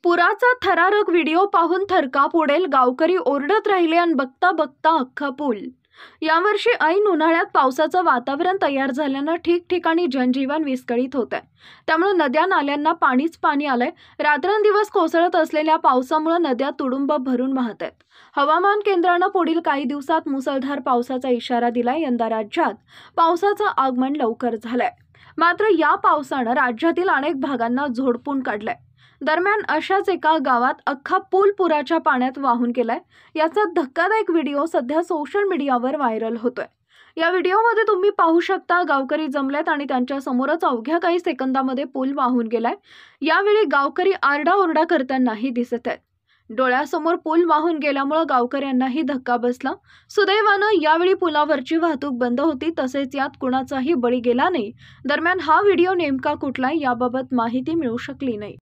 पुराचा थरारक व्हिडिओ पाहून थरकाप उडेल, गावकरी ओरडत राहिले आणि बघता बघता अख्खा पूल. यावर्षी ऐन उन्हाळ्यात पावसाचं वातावरण तयार झाल्यानं ठिकठिकाणी जनजीवन विस्कळीत होत आहे. त्यामुळे नद्या नाल्यांना पाणीच पाणी आलंय. रात्रंदिवस कोसळत असलेल्या पावसामुळे नद्या तुडुंब भरून वाहत आहेत. हवामान केंद्रानं पुढील काही दिवसात मुसळधार पावसाचा इशारा दिलाय. यंदा राज्यात पावसाचं आगमन लवकर झालंय. मात्र या पावसानं राज्यातील अनेक भागांना झोडपून काढलंय. दरम्यान अशाच एका गावात अख्खा पूल पुराच्या पाण्यात वाहून गेलाय. याचा धक्कादायक व्हिडिओ सध्या सोशल मीडियावर व्हायरल होतोय. या व्हिडिओमध्ये तुम्ही पाहू शकता, गावकरी जमलेत आणि त्यांच्या समोरच अवघ्या काही सेकंदामध्ये पूल वाहून गेलाय. यावेळी गावकरी आरडाओरडा करतानाही दिसत आहेत. डोळ्यासमोर पूल वाहून गेल्यामुळे गावकऱ्यांनाही धक्का बसला. सुदैवानं यावेळी पुलावरची वाहतूक बंद होती, तसेच यात कुणाचाही बळी गेला नाही. दरम्यान हा व्हिडिओ नेमका कुठला याबाबत माहिती मिळू शकली नाही.